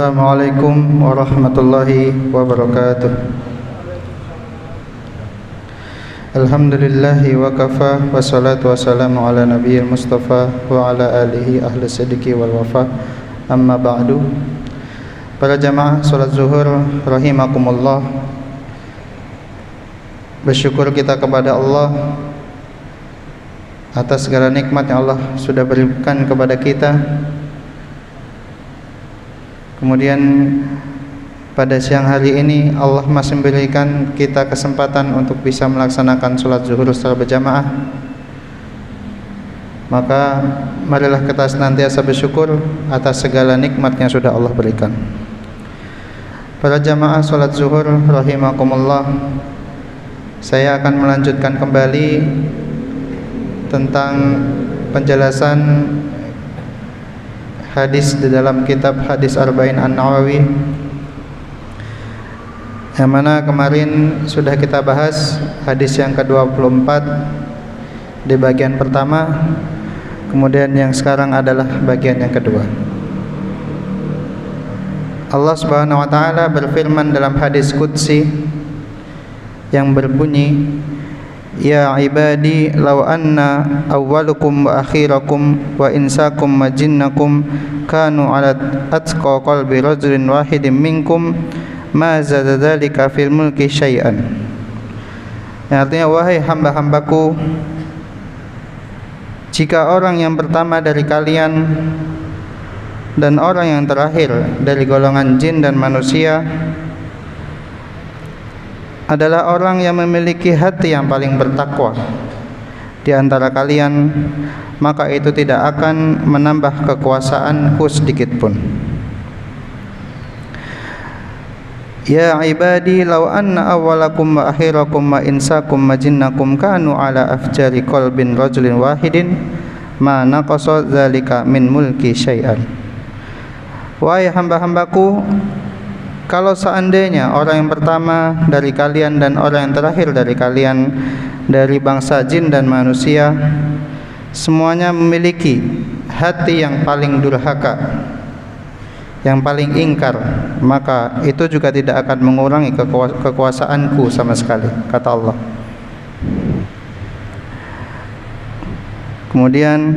Assalamualaikum warahmatullahi wabarakatuh. Alhamdulillahi wa kafa, wassalatu wassalamu ala nabiyil mustafa wa ala alihi ahli sidiki wal wafa. Amma ba'du. Para jamaah salat zuhur rahimakumullah, bersyukur kita kepada Allah atas segala nikmat yang Allah sudah berikan kepada kita. Kemudian pada siang hari ini Allah masih memberikan kita kesempatan untuk bisa melaksanakan sholat zuhur secara berjamaah. Maka marilah kita senantiasa bersyukur atas segala nikmat yang sudah Allah berikan. Para jamaah sholat zuhur rahimakumullah, saya akan melanjutkan kembali tentang penjelasan hadis di dalam kitab Hadis Arba'in An-Nawawi, yang mana kemarin sudah kita bahas hadis yang ke-24 di bagian pertama, kemudian yang sekarang adalah bagian yang kedua. Allah Subhanahu wa taala berfirman dalam hadis qudsi yang berbunyi, Ya ibadi law anna awwalukum wa akhirakum wa insakum wa jinnakum kanu ala atqa qalbi rajulin wahidin minkum ma zada dzalika fil mulki syai'an. Yang artinya, wahai hamba-hambaku, jika orang yang pertama dari kalian dan orang yang terakhir dari golongan jin dan manusia adalah orang yang memiliki hati yang paling bertakwa di antara kalian, maka itu tidak akan menambah kekuasaanku sedikit pun. Ya ibadi law anna awwalakum wa akhirakum wa insakum wa jinnakum kanu ala afjari qalbin rajulin wahidin ma naqasa dzalika min mulki syai'an. Wahai hamba-hambaku, kalau seandainya orang yang pertama dari kalian dan orang yang terakhir dari kalian dari bangsa jin dan manusia semuanya memiliki hati yang paling durhaka, yang paling ingkar, maka itu juga tidak akan mengurangi kekuasaanku sama sekali, kata Allah. Kemudian,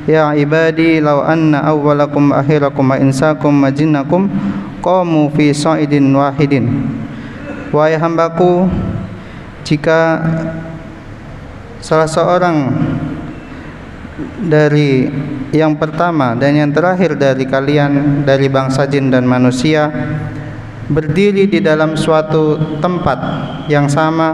Ya ibadi law anna awwalakum wa akhirakum wa insakum wa jinnakum qamu fi sa'idin wahidin. Wahai hambaku, jika salah seorang dari yang pertama dan yang terakhir dari kalian dari bangsa jin dan manusia berdiri di dalam suatu tempat yang sama,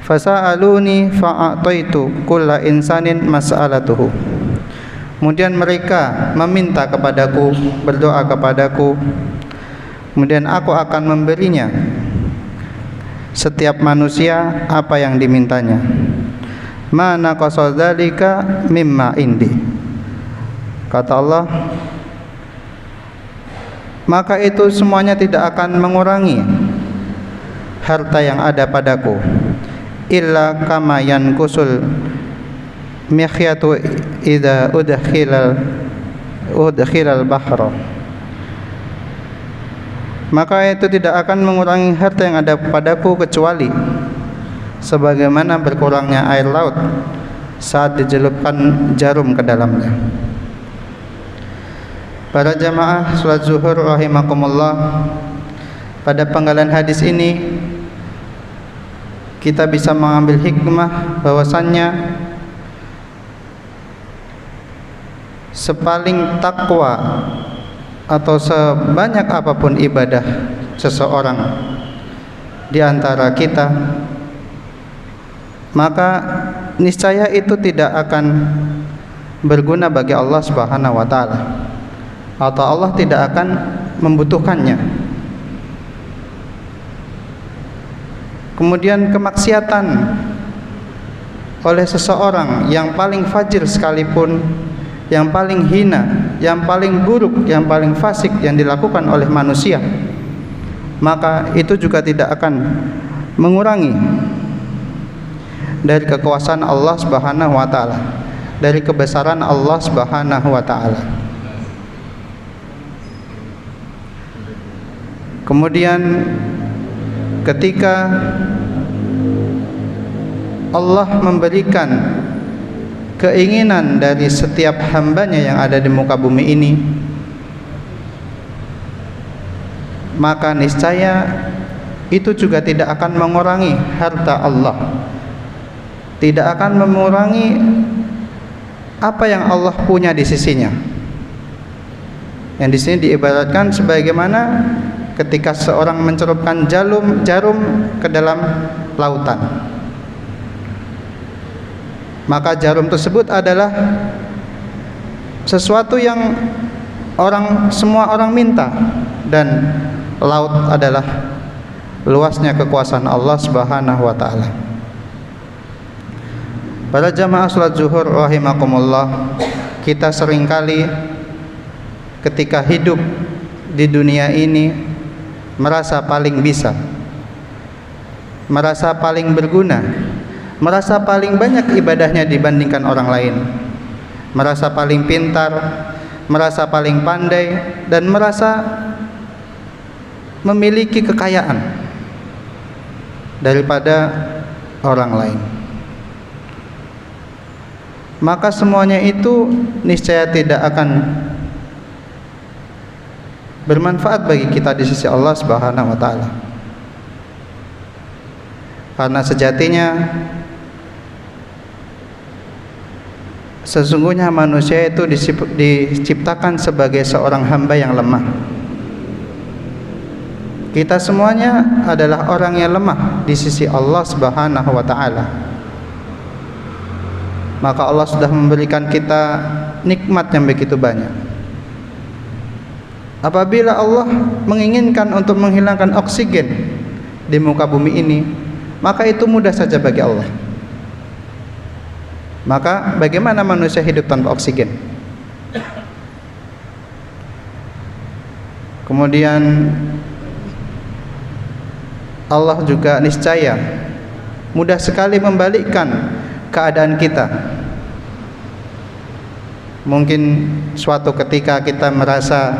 fasa'aluni fa'ataitu kulla insanin mas'alatuhu. Kemudian mereka meminta kepadaku, berdoa kepadaku, kemudian aku akan memberinya setiap manusia apa yang dimintanya. Ma naqasa dzalika mimma indi. Kata Allah, maka itu semuanya tidak akan mengurangi harta yang ada padaku, illa kama yanqusul mikhyatu idza udkhilal bahra. Maka itu tidak akan mengurangi harta yang ada padaku kecuali sebagaimana berkurangnya air laut saat dijelupkan jarum ke dalamnya. Para jamaah salat zuhur rahimakumullah, pada penggalan hadis ini kita bisa mengambil hikmah bahwasannya sepaling takwa atau sebanyak apapun ibadah seseorang di antara kita, maka niscaya itu tidak akan berguna bagi Allah Subhanahu wa taala, atau Allah tidak akan membutuhkannya. Kemudian kemaksiatan oleh seseorang yang paling fajir sekalipun, yang paling hina, yang paling buruk, yang paling fasik yang dilakukan oleh manusia, maka itu juga tidak akan mengurangi dari kekuasaan Allah Subhanahu wa taala, dari kebesaran Allah Subhanahu wa taala. Kemudian ketika Allah memberikan keinginan dari setiap hambanya yang ada di muka bumi ini, maka niscaya itu juga tidak akan mengurangi harta Allah, tidak akan mengurangi apa yang Allah punya di sisinya. Yang di sini diibaratkan sebagaimana ketika seorang mencelupkan jarum ke dalam lautan, maka jarum tersebut adalah sesuatu yang semua orang minta, dan laut adalah luasnya kekuasaan Allah Subhanahu wa taala. Para jamaah salat zuhur rahimakumullah, kita seringkali ketika hidup di dunia ini merasa paling bisa, merasa paling berguna, merasa paling banyak ibadahnya dibandingkan orang lain, merasa paling pintar, merasa paling pandai, dan merasa memiliki kekayaan daripada orang lain. Maka semuanya itu niscaya tidak akan bermanfaat bagi kita di sisi Allah Subhanahu wa taala. Karena sejatinya sesungguhnya manusia itu diciptakan sebagai seorang hamba yang lemah. Kita semuanya adalah orang yang lemah di sisi Allah Subhanahu wa taala. Maka Allah sudah memberikan kita nikmat yang begitu banyak. Apabila Allah menginginkan untuk menghilangkan oksigen di muka bumi ini, maka itu mudah saja bagi Allah. Maka bagaimana manusia hidup tanpa oksigen? Kemudian Allah juga niscaya mudah sekali membalikkan keadaan kita. Mungkin suatu ketika kita merasa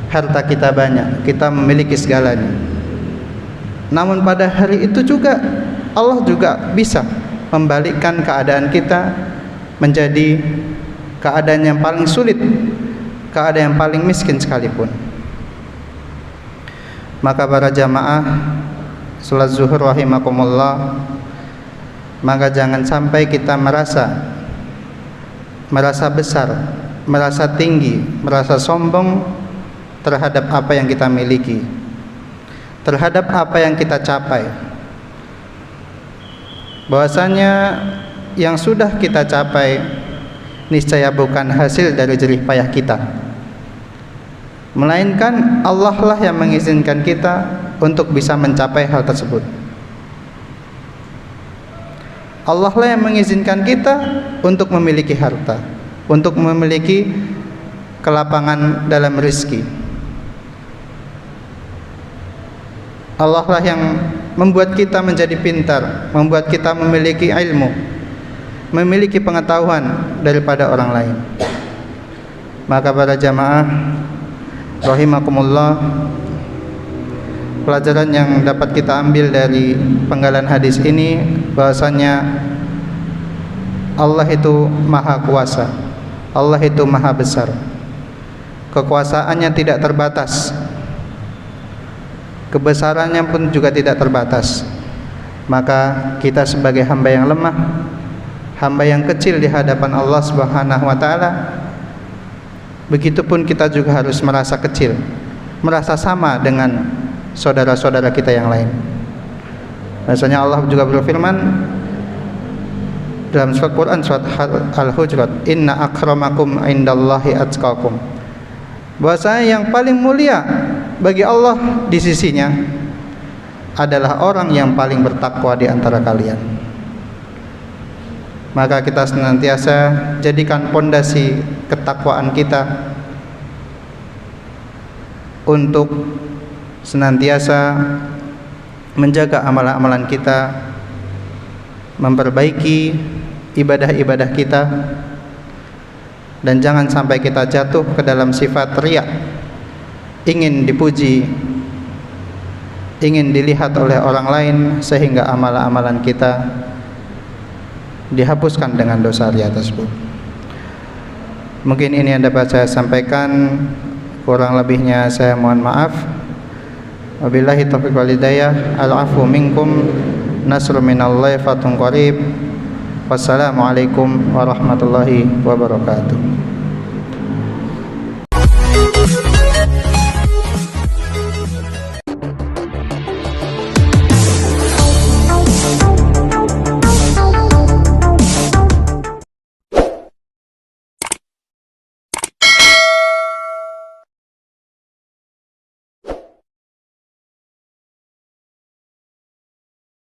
harta kita banyak, kita memiliki segalanya, namun pada hari itu juga Allah juga bisa membalikkan keadaan kita menjadi keadaan yang paling sulit, keadaan yang paling miskin sekalipun. Maka para jamaah salat zuhur rahimakumullah, maka jangan sampai kita merasa besar, merasa tinggi, merasa sombong terhadap apa yang kita miliki, terhadap apa yang kita capai. Bahwasanya yang sudah kita capai niscaya bukan hasil dari jerih payah kita, melainkan Allah lah yang mengizinkan kita untuk bisa mencapai hal tersebut. Allah lah yang mengizinkan kita untuk memiliki harta, untuk memiliki kelapangan dalam rezeki. Allah lah yang membuat kita menjadi pintar, membuat kita memiliki ilmu, memiliki pengetahuan daripada orang lain. Maka para jamaah rahimakumullah, pelajaran yang dapat kita ambil dari penggalan hadis ini, bahwasanya Allah itu maha kuasa, Allah itu maha besar, kekuasaannya tidak terbatas, kebesarannya pun juga tidak terbatas. Maka kita sebagai hamba yang lemah, hamba yang kecil di hadapan Allah Subhanahu wa taala, begitupun kita juga harus merasa kecil, merasa sama dengan saudara-saudara kita yang lain. Rasanya Allah juga berfirman dalam surat Quran, surat Al-Hujurat, inna akramakum indallahi atqakum, bahwasanya yang paling mulia bagi Allah di sisinya adalah orang yang paling bertakwa di antara kalian. Maka kita senantiasa jadikan pondasi ketakwaan kita untuk senantiasa menjaga amalan-amalan kita, memperbaiki ibadah-ibadah kita, dan jangan sampai kita jatuh ke dalam sifat riya, ingin dipuji, ingin dilihat oleh orang lain sehingga amalan-amalan kita dihapuskan dengan dosa ria tersebut. Mungkin ini yang dapat saya sampaikan, kurang lebihnya saya mohon maaf. Wabillahi taufiq wal hidayah. Al-'afwu minkum, nasrun minallahi fathun qarib. Wassalamualaikum warahmatullahi wabarakatuh.